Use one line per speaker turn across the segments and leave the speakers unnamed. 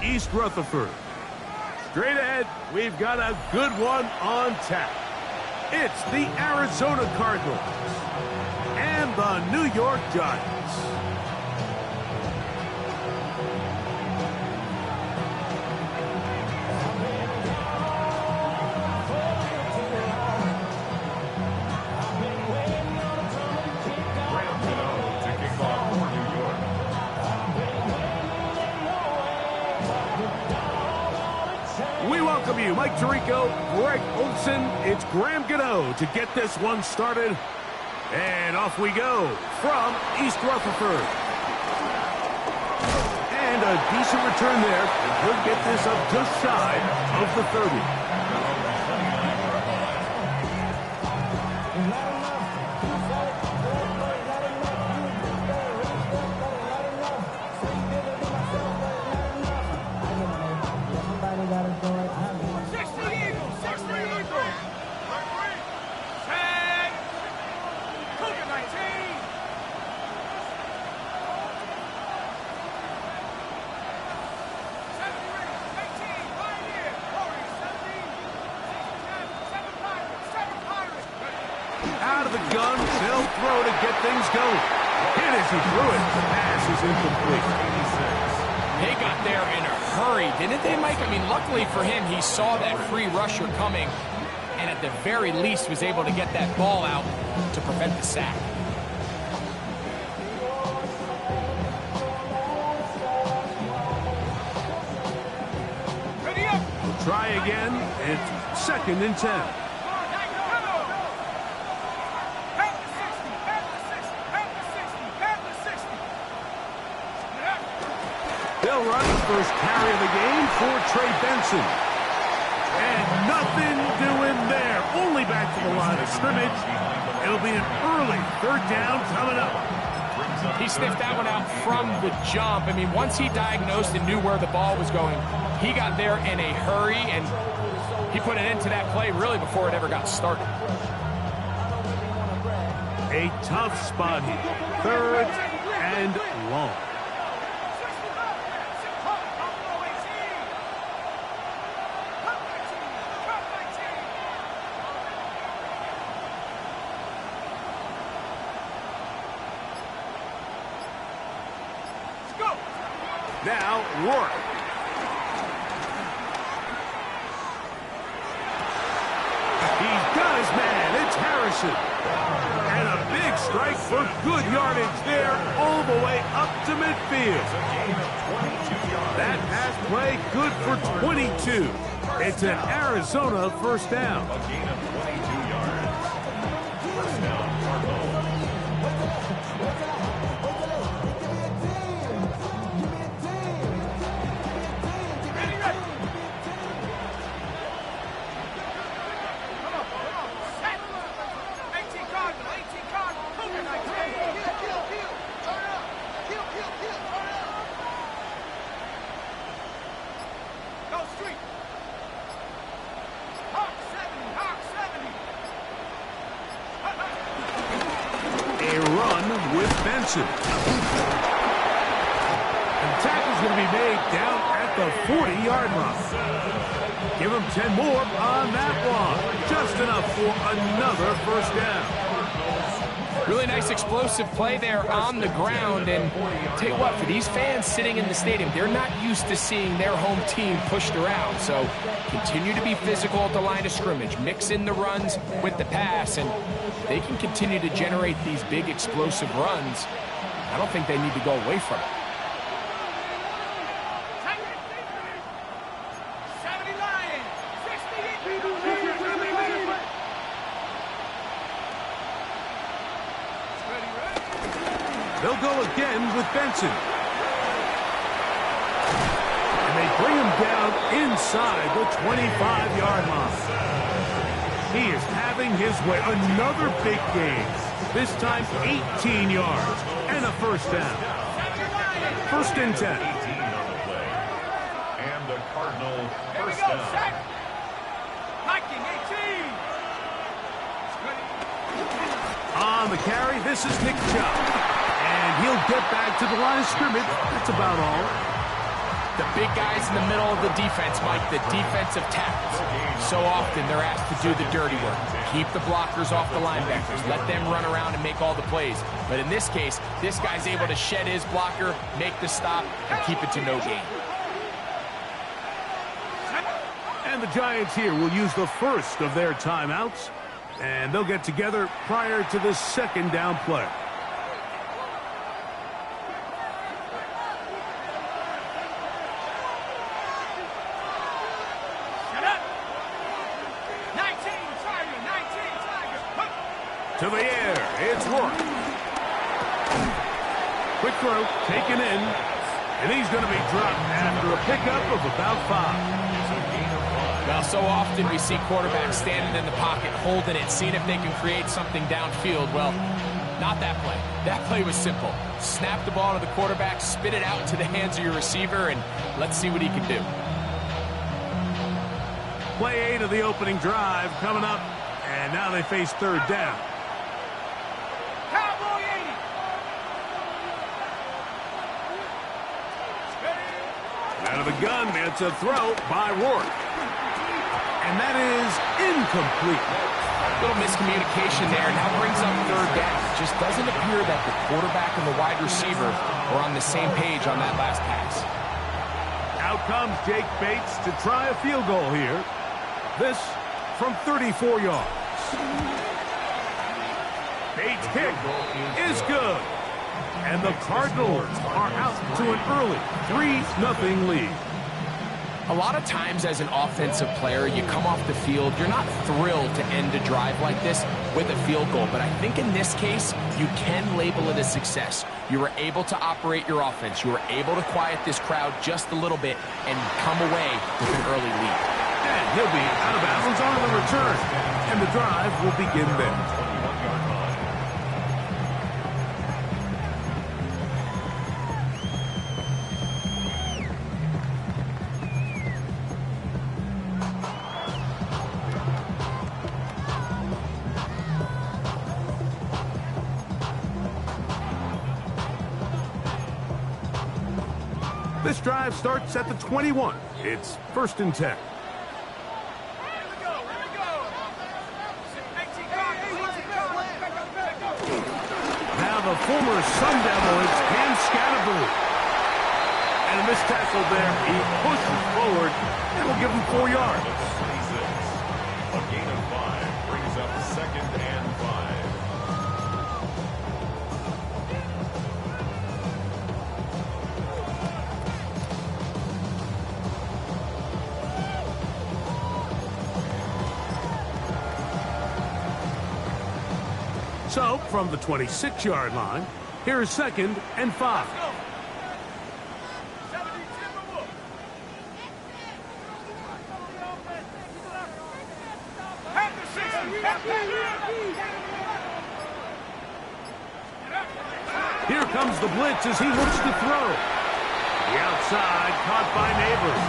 East Rutherford. Straight ahead, we've got a good one on tap. It's the Arizona Cardinals and the New York Giants. We welcome you, Mike Tirico, Greg Olson. It's Graham Gano to get this one started. And off we go from East Rutherford. And a decent return there. And he'll get this up just shy of the 30. Out of the gun, they'll throw to get things going. It isn't through it. The pass is incomplete.
They got there in a hurry, didn't they, Mike? I mean, luckily for him, he saw that free rusher coming, and at the very least was able to get that ball out to prevent the sack.
Ready up. We'll try again. It's 2nd and 10. They'll run his first carry of the game for Trey Benson. And nothing doing there. Only back to the line of scrimmage. It'll be an early 3rd down coming up.
He sniffed that one out from the jump. I mean, once he diagnosed and knew where the ball was going, he got there in a hurry, and he put an end to that play really before it ever got started.
A tough spot here. 3rd and long. Now, Rourke. He's got his man. It's Harrison. And a big strike for good yardage there all the way up to midfield. That pass play good for 22. It's an Arizona 1st down.
A gain of 22 yards. 1st down, Cardinals.
Benson. And tackle's going to be made down at the 40-yard line. Give him 10 more on that one. Just enough for another 1st down.
Really nice explosive play there on the ground. And tell you what, for these fans sitting in the stadium, they're not used to seeing their home team pushed around. So continue to be physical at the line of scrimmage. Mix in the runs with the pass, and they can continue to generate these big explosive runs. I don't think they need to go away from it.
They'll go again with Benson. And they bring him down inside the 25-yard line. He is having his way. Another big game. This time 18 yards and a 1st down. 1st and 10.
18 on the play. And the Cardinals 1st down.
On the carry, this is Nick Chubb. And he'll get back to the line of scrimmage. That's about all.
The big guys in the middle of the defense, Mike, the defensive tackles. So often they're asked to do the dirty work. Keep the blockers off the linebackers. Let them run around and make all the plays. But in this case, this guy's able to shed his blocker, make the stop, and keep it to no gain.
And the Giants here will use the first of their timeouts. And they'll get together prior to the second down play. To the air, it's Rourke. Quick throw, taken in, and he's going to be dropped after a pickup of about 5.
Well, so often we see quarterbacks standing in the pocket, holding it, seeing if they can create something downfield. Well, not that play. That play was simple. Snap the ball to the quarterback, spit it out to the hands of your receiver, and let's see what he can do.
Play 8 of the opening drive coming up, and now they face third down. Out of the gun, it's a throw by Rourke. And that is incomplete.
Little miscommunication there. Now brings up third down. It just doesn't appear that the quarterback and the wide receiver are on the same page on that last pass.
Out comes Jake Bates to try a field goal here. This from 34 yards. Bates' kick is good. And the Cardinals are out to an early 3-0 lead.
A lot of times as an offensive player, you come off the field, you're not thrilled to end a drive like this with a field goal. But I think in this case, you can label it a success. You were able to operate your offense. You were able to quiet this crowd just a little bit and come away with an early lead.
And he'll be out of bounds on the return. And the drive will begin there. This drive starts at the 21. It's 1st and 10. Now the former Sun Devil is Cam Scatterbury. And a missed tackle there. He pushes forward and will give him 4 yards.
A gain of 5 brings up 2nd and 5.
So, from the 26-yard line, here's 2nd and 5. Here comes the blitz as he looks to throw. The outside caught by Neighbors.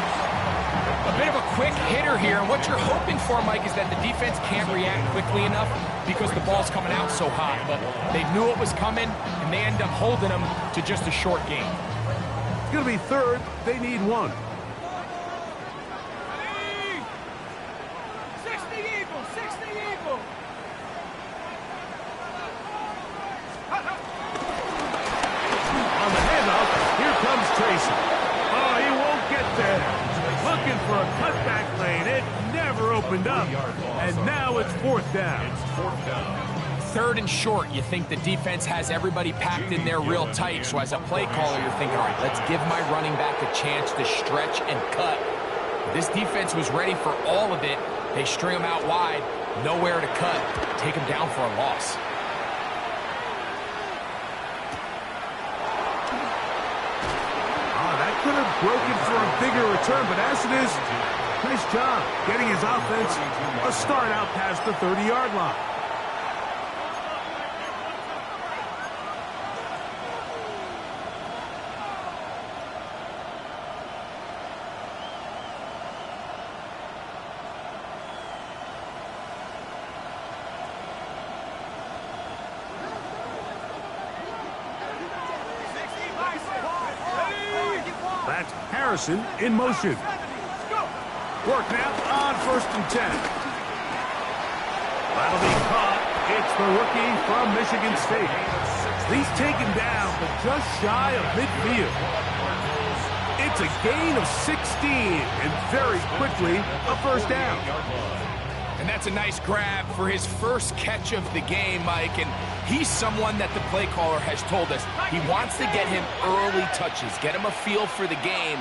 A bit of a quick hitter here, and what you're hoping for, Mike, is that the defense can't react quickly enough because the ball's coming out so hot. But they knew it was coming, and they end up holding them to just a short gain.
It's going to be 3rd. They need 1.
60 Eagles, 60 Eagles.
On the handoff, here comes Tracy. Oh, he won't get there. Looking for a cutback lane. It never opened up. And now it's 4th down.
It's 4th down.
3rd and short. You think the defense has everybody packed in there real tight. So as a play caller, you're thinking, all right, let's give my running back a chance to stretch and cut. This defense was ready for all of it. They string him out wide. Nowhere to cut. Take him down for a loss.
Could have broken for a bigger return, but as it is, nice job getting his offense a start out past the 30-yard line. Harrison in motion. Work now on 1st and 10. That'll be caught. It's the rookie from Michigan State. He's taken down, but just shy of midfield. It's a gain of 16, and very quickly, a 1st down.
And that's a nice grab for his first catch of the game, Mike. And he's someone that the play caller has told us he wants to get him early touches, get him a feel for the game.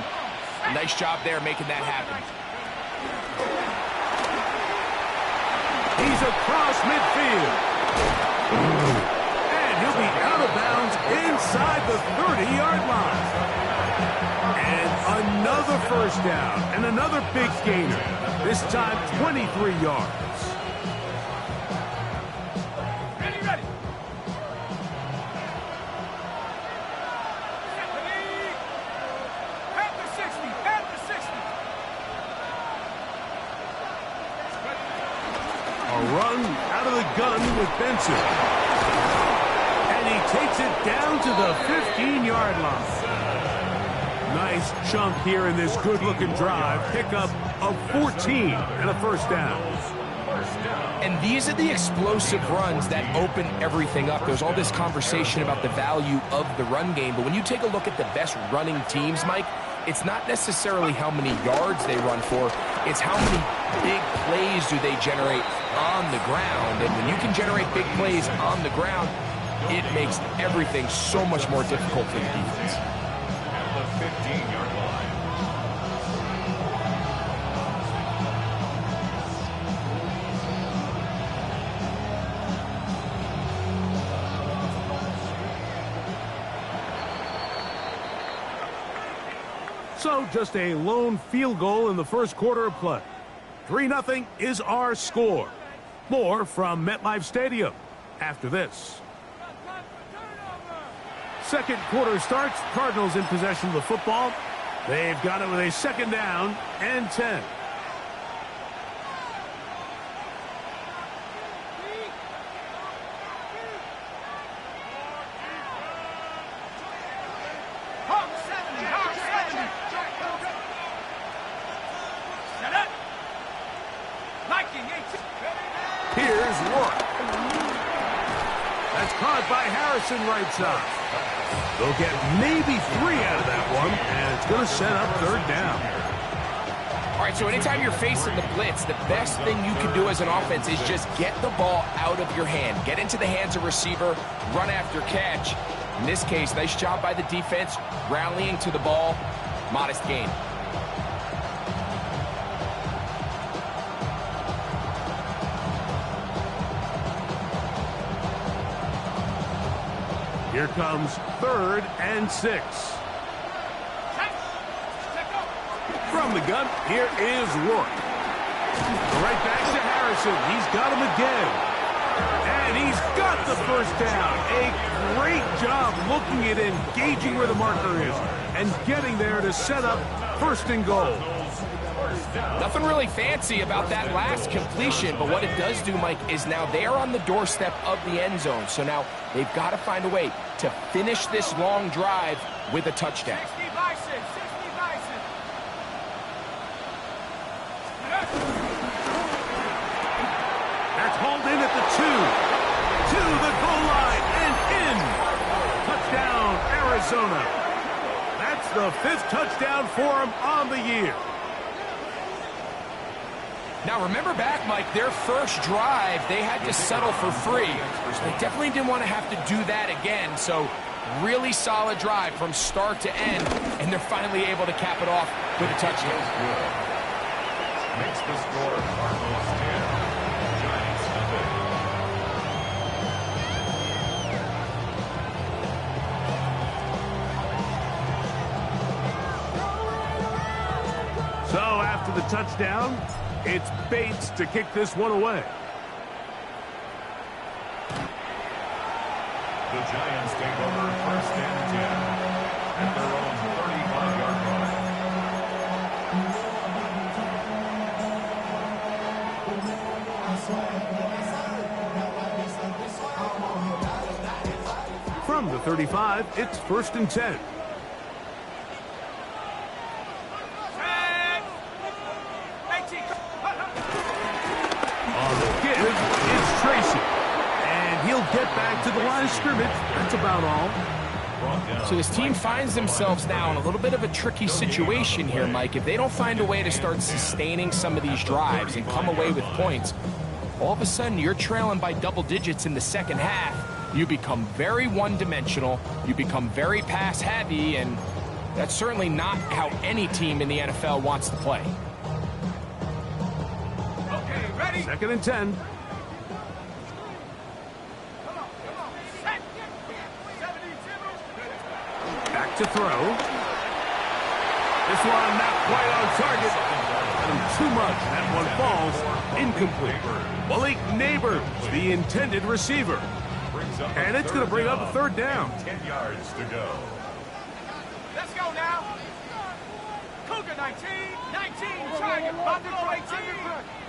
Nice job there making that happen.
He's across midfield. And he'll be out of bounds inside the 30-yard line. And another 1st down and another big gainer. This time 23 yards.
Ready, ready. At the 60, at the 60.
A run out of the gun with Benson. And he takes it down to the 15-yard line. Nice chunk here in this good-looking drive. Pickup of 14 and a 1st down.
And these are the explosive runs that open everything up. There's all this conversation about the value of the run game, but when you take a look at the best running teams, Mike, it's not necessarily how many yards they run for, it's how many big plays do they generate on the ground. And when you can generate big plays on the ground, it makes everything so much more difficult for the defense.
At the 15-yard line.
So just a lone field goal in the 1st quarter of play. 3-0 is our score. More from MetLife Stadium after this. 2nd quarter starts. Cardinals in possession of the football. They've got it with a 2nd down and 10. Here's Work. That's caught by Harrison right side. They'll get maybe 3 out of that one, and it's going to set up 3rd down.
All right, so anytime you're facing the blitz, the best thing you can do as an offense is just get the ball out of your hand. Get into the hands of receiver, run after catch. In this case, nice job by the defense, rallying to the ball, modest gain.
Here comes 3rd and 6. From the gun, here is Work. Right back to Harrison. He's got him again. And he's got the 1st down. A great job looking at engaging where the marker is and getting there to set up 1st and goal.
Nothing really fancy about that last completion, but what it does do, Mike, is now they're on the doorstep of the end zone. So now they've got to find a way to finish this long drive with a touchdown.
60 Bison, 60 Bison.
That's hauled in at the 2. To the goal line and in. Touchdown, Arizona. That's the 5th touchdown for him on the year.
Now, remember back, Mike, their first drive, they had to settle for free. So they definitely didn't want to have to do that again. So really solid drive from start to end, and they're finally able to cap it off with a touchdown.
Makes the score Cardinals 10, Giants nothing.
So after the touchdown, it's Bates to kick this one away.
The Giants take over 1st and 10 at their own 35-yard line.
From the 35, it's 1st and 10. get back to the line of scrimmage. That's about all.
So this team finds themselves now in a little bit of a tricky situation here, Mike. If they don't find a way to start sustaining some of these drives and come away with points, all of a sudden you're trailing by double digits in the second half. You become very one-dimensional, you become very pass-heavy, and that's certainly not how any team in the NFL wants to play.
Okay, ready?
2nd and 10. Back to throw. This one not quite on target. And too much. That one falls incomplete. Malik Neighbors, the intended receiver. And it's going to bring up a 3rd down.
10 yards to go.
Let's go now. Cougar 19, 19, try it. About to go 18.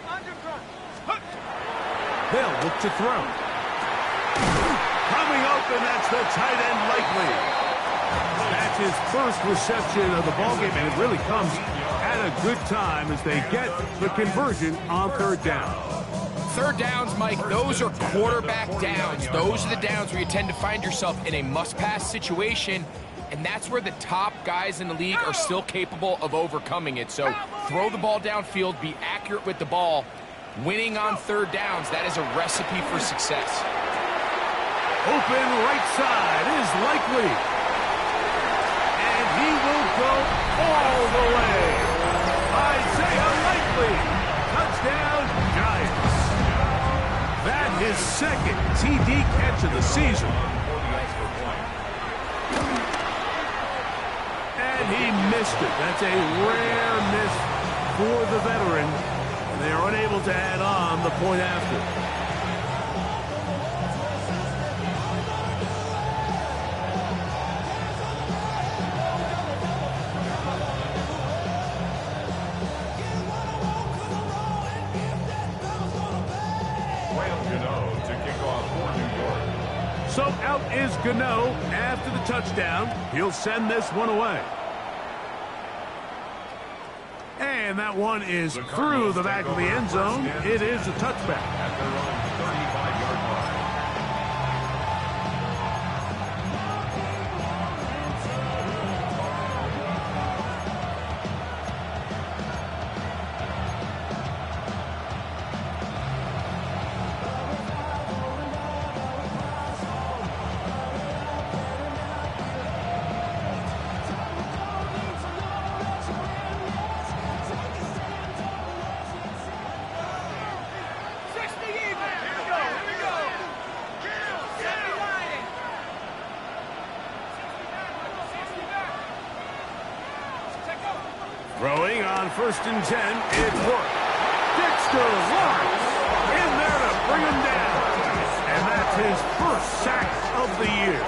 Undercut.
They'll look to throw. Coming open, that's the tight end Likely. That's his first reception of the ballgame, and it really comes at a good time as they get the conversion on 3rd down.
3rd downs, Mike, those are quarterback downs. Those are the downs where you tend to find yourself in a must-pass situation, and that's where the top guys in the league are still capable of overcoming it. So throw the ball downfield, be accurate with the ball. Winning on 3rd downs, that is a recipe for success.
Open right side is Likely. And he will go all the way. Isaiah Likely. Touchdown, Giants. That his 2nd TD catch of the season. And he missed it. That's a rare miss for the veteran. And they are unable to add on the point after. So out is Gano after the touchdown. He'll send this one away. And that one is through the back of the end zone. It is a touchback.
At their own 35-yard line.
Throwing on 1st and 10, it worked. Dexter Lawrence in there to bring him down. And that's his first sack of the year.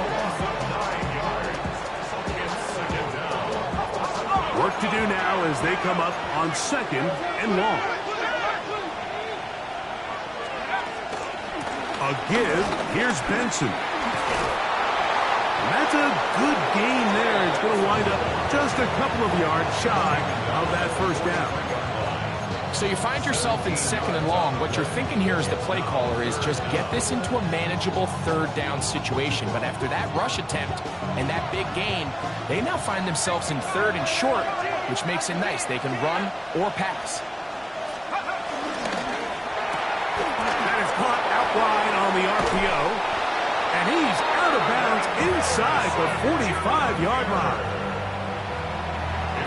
Work to do now as they come up on 2nd and long. A give. Here's Benson. And that's a good gain there. It's going to wind up just a couple of yards shy of that 1st down.
So you find yourself in 2nd and long. What you're thinking here as the play caller is just get this into a manageable 3rd down situation. But after that rush attempt and that big gain, they now find themselves in 3rd and short, which makes it nice. They can run or pass.
That is caught out wide on the RGO. And he's out of bounds inside the 45-yard line.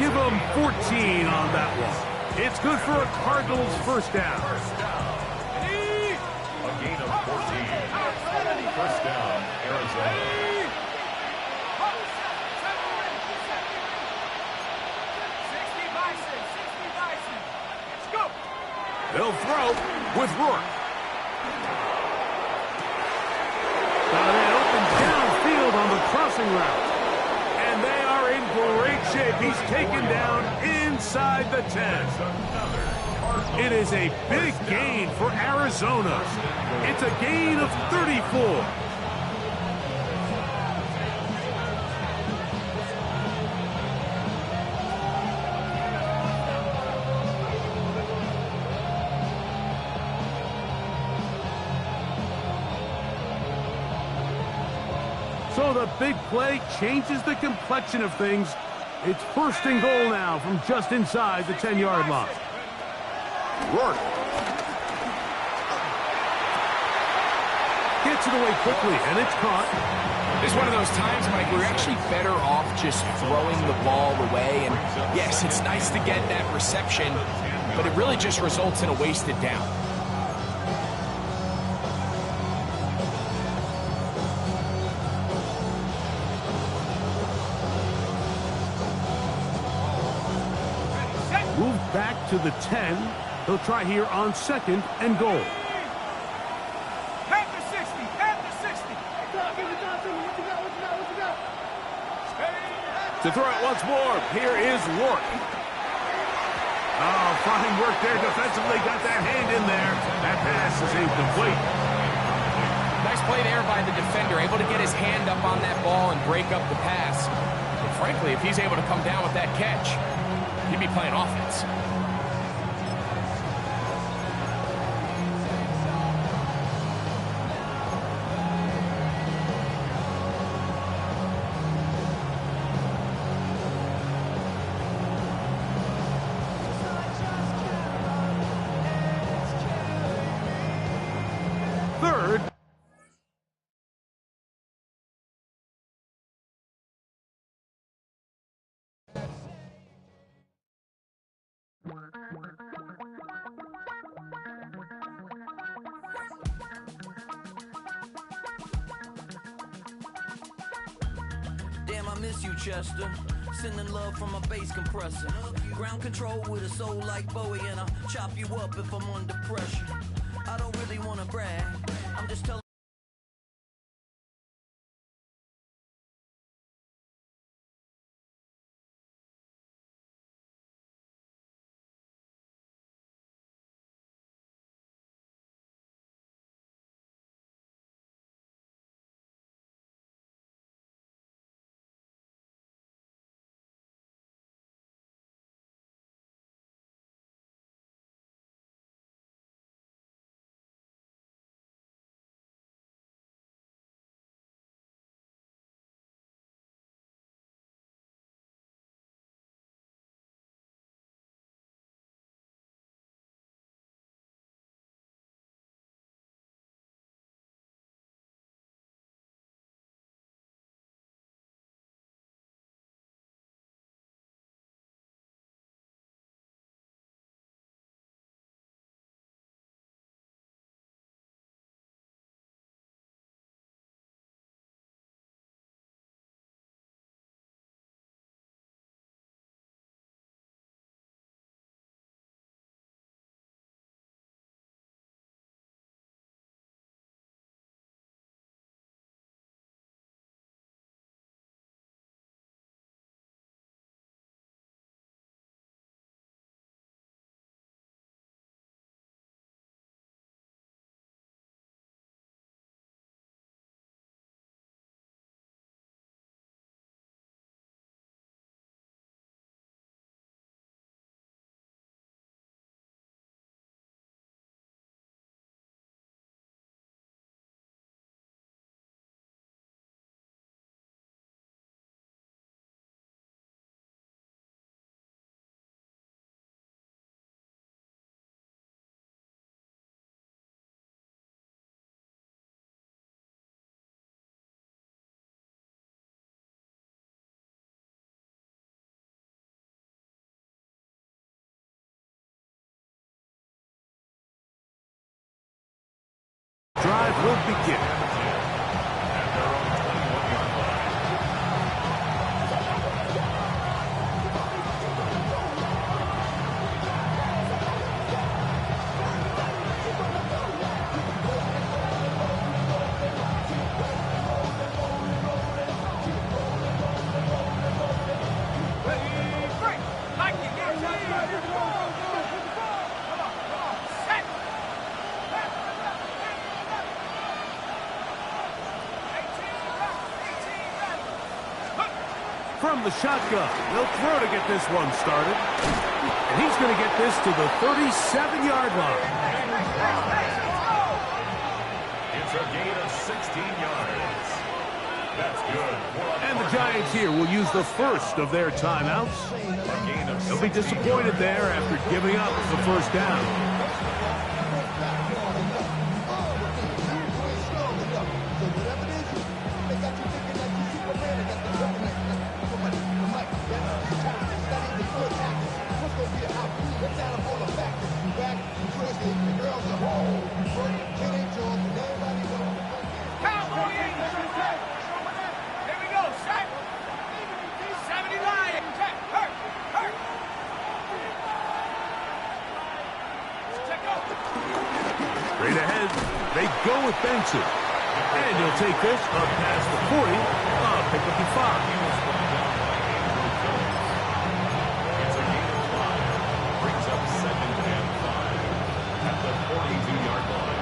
Give him 14 on that one. It's good for a Cardinals 1st down.
A gain of 14. 1st down, Arizona.
They'll throw with Rourke. Got it open downfield on the crossing route. And they are in great shape. He's taken down inside the 10. It is a big gain for Arizona. It's a gain of 34. with a big play changes the complexion of things. It's first and goal now from just inside the 10-yard line. Rourke. Gets it away quickly, and it's caught.
It's one of those times, Mike, where you're actually better off just throwing the ball away. And yes, it's nice to get that reception, but it really just results in a wasted down.
Moved back to the 10. He'll try here on second and goal.
At the 60, at the 60.
To throw it once more, here is Rourke. Oh, fine work there defensively. Got that hand in there. That pass is incomplete.
Nice play there by the defender, able to get his hand up on that ball and break up the pass. And frankly, if he's able to come down with that catch, he'd be playing offense.
Third.
Damn, I miss you, Chester. Sending love from a bass compressor. Ground control with a soul like Bowie, and I'll chop you up if I'm under pressure. I don't really want to brag. I'm just telling.
Drive will begin. From the shotgun, they'll throw to get this one started. And he's going to get this to the 37-yard line.
It's a gain of 16 yards.
And the Giants here will use the first of their timeouts. They'll be disappointed there after giving up the first down. Straight ahead, they go with Benson. And he'll take this up past the 40, pick up the 5.
It's a gain of 5. Brings up 2nd and 5 at the 42-yard line.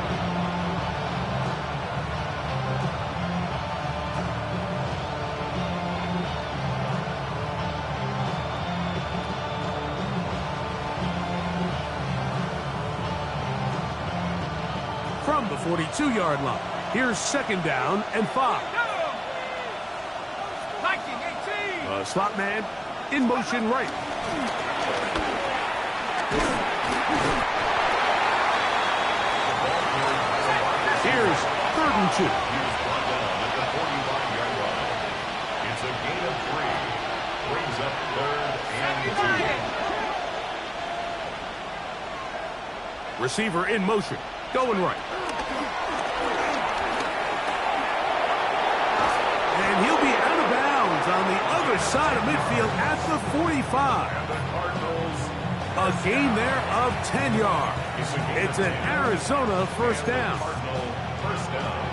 From the 42-yard line, here's 2nd down and 5. Slot man in motion right. Here's 3rd and 2.
Here's brought down at the 45-yard line. It's a gain of 3. Brings up 3rd and 2.
Receiver in motion, going right. And he'll be out of bounds on the other side of midfield at the 45.
And the Cardinals,
A gain there of 10 yards. It's an Arizona first down.
Cardinal first down.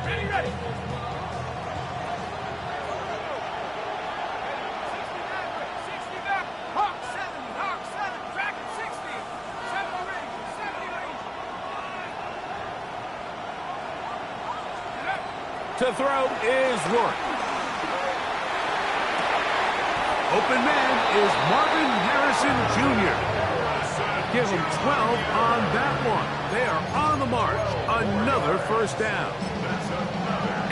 Ready.
To throw is Rourke. Open man is Marvin Harrison Jr. Give him 12 on that one. They are on the march. Another first down.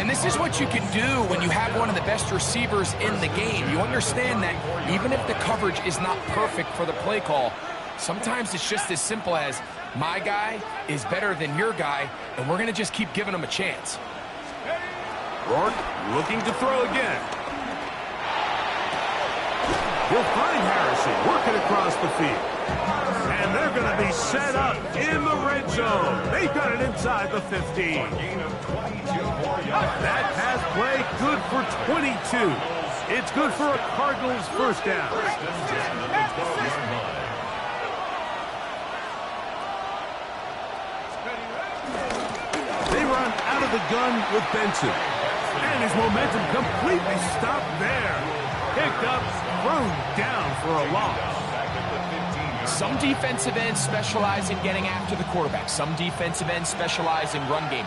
And this is what you can do when you have one of the best receivers in the game. You understand that even if the coverage is not perfect for the play call, sometimes it's just as simple as my guy is better than your guy, and we're going to just keep giving him a chance.
Rourke looking to throw again. He'll find Harrison working across the field. And they're going to be set up in the red zone. They've got it inside the 15. That pass play good for 22. It's good for a Cardinals first down. They run out of the gun with Benson. And his momentum completely stopped there. Picked up, thrown down for a loss.
Some defensive ends specialize in getting after the quarterback. Some defensive ends specialize in run game.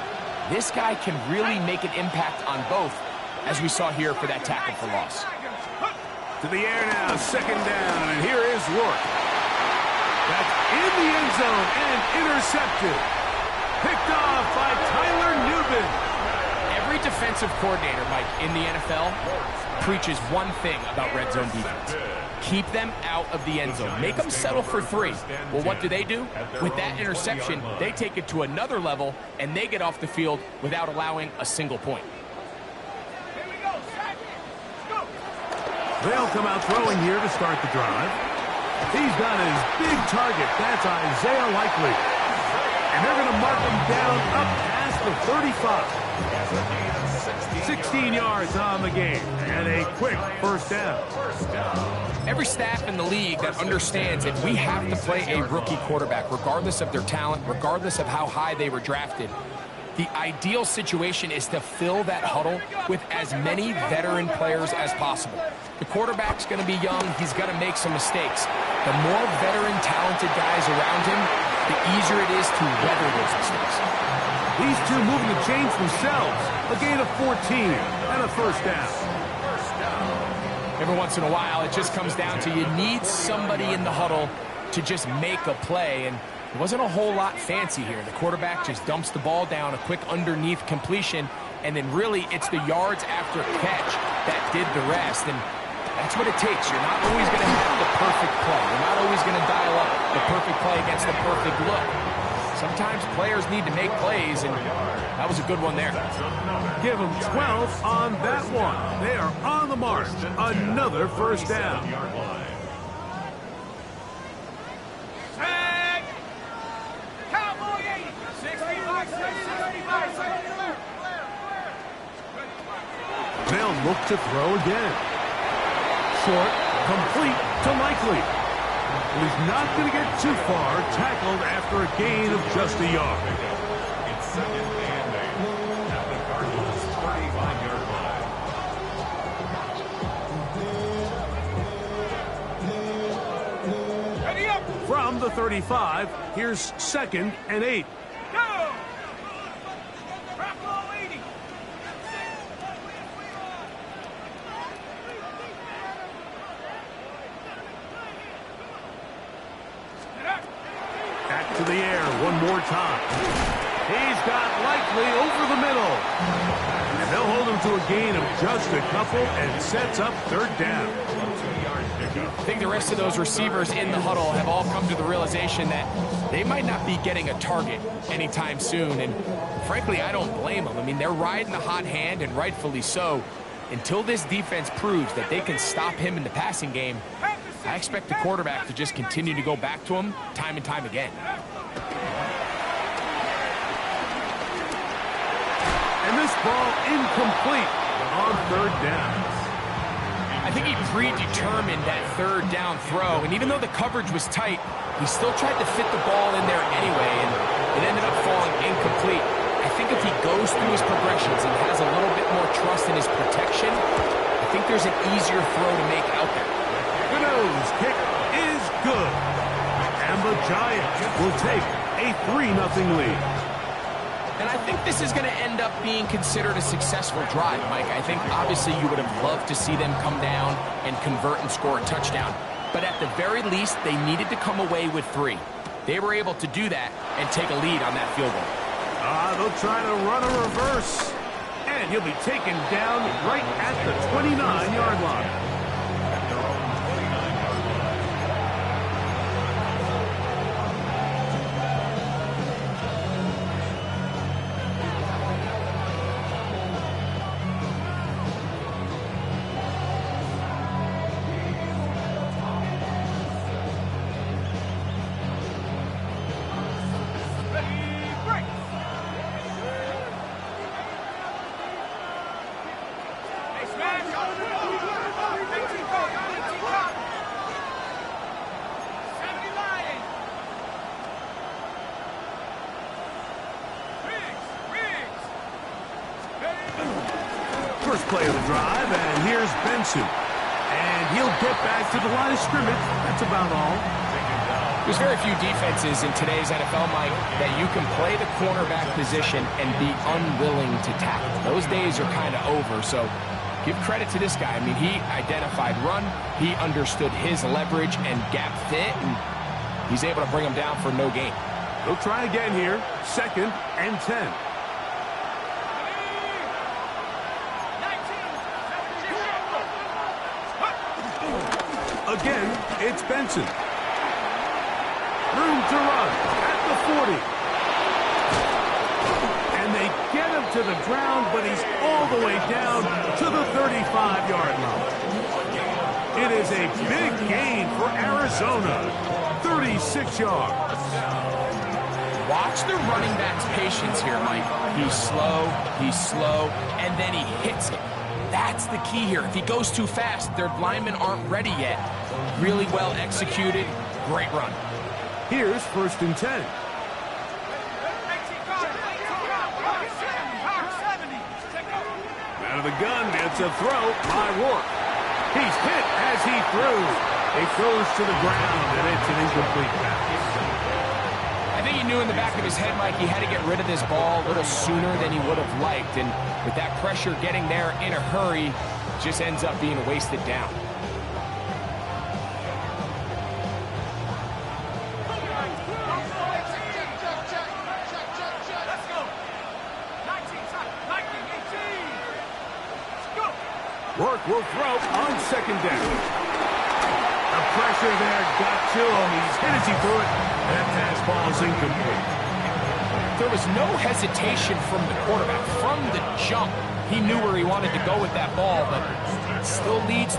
This guy can really make an impact on both, as we saw here for that tackle for loss.
To the air now, 2nd down, and here is Rourke. That's in the end zone and intercepted. Picked off by Tyler Newman.
Every defensive coordinator, Mike, in the NFL preaches one thing about red zone defense. Keep them out of the end zone. Make them settle for 3. Well, what do? With that interception, they take it to another level, and they get off the field without allowing a single point.
They'll come out throwing here to start the drive. He's got his big target. That's Isaiah Likely. And they're going to mark him down up past the 35. 16 yards on the game, and a quick first down.
Every staff in the league that understands that we have to play a rookie quarterback, regardless of their talent, regardless of how high they were drafted. The ideal situation is to fill that huddle with as many veteran players as possible. The quarterback's going to be young. He's going to make some mistakes. The more veteran, talented guys around him, the easier it is to weather those mistakes.
These two moving the chains themselves. A gain of 14 and a first down.
Every once in a while, it just comes down to you need somebody in the huddle to just make a play, and it wasn't a whole lot fancy here. The quarterback just dumps the ball down, a quick underneath completion, and then really it's the yards after catch that did the rest, and that's what it takes. You're not always going to have the perfect play. You're not always going to dial up the perfect play against the perfect look. Sometimes players need to make plays, and that was a good one there.
Give them 12 on that one. They are on the march. Another first down.
Tag! Cowboy 80! 65, 65.
They'll look to throw again. Short, complete to Likely. He's not going to get too far, tackled after a gain of just a yard.
It's second and 8 at the Cardinals' 35-yard line.
Ready up!
From the 35, here's second and 8.
Go! Drop ball 80!
Back to the air one more time. He's got Likely over the middle. And they'll hold him to a gain of just a couple and sets up third down.
I think the rest of those receivers in the huddle have all come to the realization that they might not be getting a target anytime soon, and frankly, I don't blame them. I mean, they're riding the hot hand, and rightfully so. Until this defense proves that they can stop him in the passing game, I expect the quarterback to just continue to go back to him time and time again.
And this ball incomplete on third down.
I think he predetermined that third down throw, and even though the coverage was tight, he still tried to fit the ball in there anyway, and it ended up falling incomplete. I think if he goes through his progressions and has a little bit more trust in his protection, I think there's an easier throw to make out there.
The nose kick is good. And the Giants will take a 3-0 lead.
And I think this is going to end up being considered a successful drive, Mike. I think obviously you would have loved to see them come down and convert and score a touchdown. But at the very least, they needed to come away with 3. They were able to do that and take a lead on that field goal.
They'll try to run a reverse. And he'll be taken down right at the 29-yard line. First play of the drive, and here's Benson. And he'll get back to the line of scrimmage. That's about all.
There's very few defenses in today's NFL, Mike, that you can play the cornerback position and be unwilling to tackle. Those days are kind of over, so give credit to this guy. I mean, he identified run, he understood his leverage and gap fit, and he's able to bring him down for no gain.
They'll try again here, second and 10. Again, it's Benson. Room to run at the 40. And they get him to the ground, but he's all the way down to the 35-yard line. It is a big gain for Arizona. 36 yards.
Watch the running back's patience here, Mike. He's slow, and then he hits it. That's the key here. If he goes too fast, their linemen aren't ready yet. Really well executed. Great run.
Here's first and 10. Out of the gun, it's a throw by Rourke. He's hit as he throws. It goes to the ground, and it's an incomplete pass.
I think he knew in the back of his head, Mike, he had to get rid of this ball a little sooner than he would have liked. And with that pressure getting there in a hurry, just ends up being a wasted down.
Burke will throw on second down. The pressure there got to him. He's hit as he threw it. That pass ball is incomplete.
There was no hesitation from the quarterback. From the jump, he knew where he wanted to go with that ball, but still leads